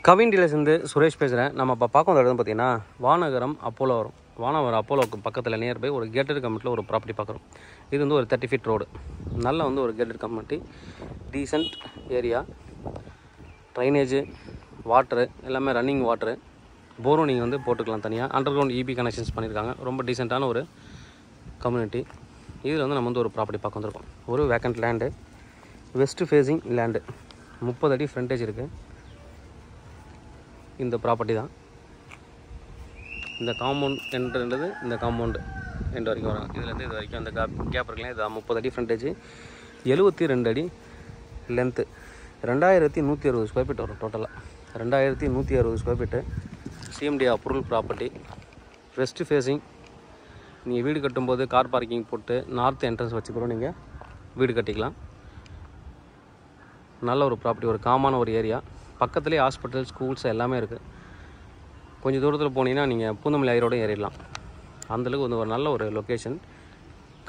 கவின் டீலர்ஸ்லேருந்து சுரேஷ் பேசுகிறேன். நம்ம இப்போ பார்க்க வந்த இடம் பார்த்தீங்கன்னா வானகரம் அப்போலோ வரும். வானகரம் அப்போலோக்கு பக்கத்தில் நியர்பை ஒரு கேட்டட் கம்யூனிட்டியில் ஒரு ப்ராப்பர்ட்டி பார்க்குறோம். இது வந்து ஒரு 30 feet ரோடு, நல்ல வந்து ஒரு gated community, decent area, drainage, water எல்லாமே ரன்னிங் வாட்ரு, போரும் நீங்கள் வந்து போட்டுக்கலாம் தனியாக. அண்டர் கிரவுண்ட் இபி கனெக்ஷன்ஸ் பண்ணியிருக்காங்க. ரொம்ப டீசெண்டான ஒரு கம்யூனிட்டி. இதில் வந்து நம்ம வந்து ஒரு ப்ராப்பர்ட்டி பார்க்க வந்திருக்கோம். ஒரு vacant land, west facing land, 30 அடி ஃப்ரண்டேஜ் இருக்குது. இந்த ப்ராப்பர்ட்டி தான். இந்த காம்பவுண்ட் என்ட்ரன்றது இந்த காம்பவுண்டு எண்டு வரைக்கும் வரும். இதுலேருந்து இது வரைக்கும் அந்த கேப் இருக்குல்ல, இது 30 அடி ஃப்ரண்டேஜ், 72 அடி லென்த்து, 2160 ஸ்கொயர் ஃபீட் வரும். டோட்டலாக 2160 square feet. CMD approval property, west facing. நீங்கள் வீடு கட்டும்போது கார் பார்க்கிங் போட்டு நார்த் என்ட்ரன்ஸ் வச்சு கூட நீங்கள் வீடு கட்டிக்கலாம். நல்ல ஒரு ப்ராப்பர்ட்டி, ஒரு காமான ஒரு ஏரியா. பக்கத்துலேயே ஹாஸ்பிட்டல், ஸ்கூல்ஸ் எல்லாமே இருக்குது. கொஞ்சம் தூரத்தில் போனீங்கன்னா நீங்கள் பூந்தமல்லி ஐரோடும் ஏறிடலாம். அந்தளவுக்கு வந்து ஒரு நல்ல ஒரு லொக்கேஷன்,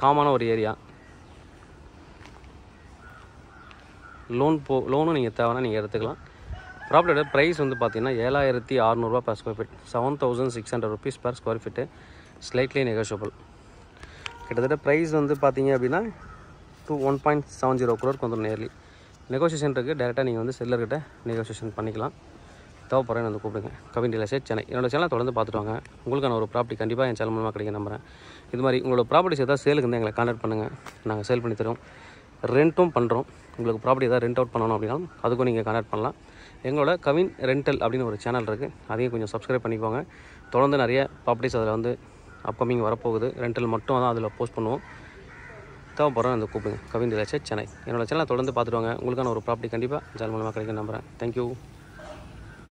காமான ஒரு ஏரியா. லோனும் நீங்கள் தேவைன்னா நீங்கள் எடுத்துக்கலாம். ப்ராப்பர்ட்டியோட ப்ரைஸ் வந்து பார்த்தீங்கன்னா 7600 per square feet, 7600 rupees per square feet, slightly negotiable. கிட்டத்தட்ட ப்ரைஸ் வந்து பார்த்தீங்க அப்படின்னா 1.70 crore வந்துடும் நேர்லி. நெகோசியேஷன் இருக்குது. டேரெக்டாக நீங்கள் வந்து செல்லர்கிட்ட நெகோசியேஷன் பண்ணிக்கலாம். தேவைப்படுறேன்னு வந்து கூப்பிடுங்க. கவின் டீலர்ஸ், சென்னை. என்னோடய சேனலை தொடர்ந்து பார்த்துட்டு வாங்க. உங்களுக்கான ஒரு ப்ராப்பர்ட்டி கண்டிப்பாக என் சேனல் மூலமாக கிடைக்கும் நம்புகிறேன். இது மாதிரி உங்களோட ப்ராப்பர்ட்டிஸ் ஏதாவது சேலுக்கு வந்து எங்களை கான்டாக்ட் பண்ணுங்கள். நாங்கள் சேல் பண்ணி தரோம். ரெண்ட்டும் பண்ணுறோம். உங்களுக்கு ப்ராப்பர்ட்டி ஏதாவது ரெண்ட் அவுட் பண்ணணும் அப்படின்னா அதுக்கும் நீங்கள் கான்டாக்ட் பண்ணலாம். எங்களோட கவின் ரெண்டல் அப்படின்னு ஒரு சேனல் இருக்குது. அதையும் கொஞ்சம் சப்ஸ்கிரைப் பண்ணிக்கோங்க. தொடர்ந்து நிறைய ப்ராப்பர்ட்டிஸ் அதில் வந்து அப்கமிங் வரப்போகுது. ரெண்டல் மட்டும் தான் அதில் போஸ்ட் பண்ணுவோம். தேவைப்படுறோம் அந்த கூப்பிடுங்க. கவின் டீலர்ஸ், சென்னை. என்னோடய சேனலை தொடர்ந்து பார்த்துட்டு வாங்க. உங்களுக்கான ஒரு ப்ராப்பர்ட்டி கண்டிப்பாக சேனல் மூலமாக கிடைக்கும் நம்புகிறேன். தேங்க்யூ.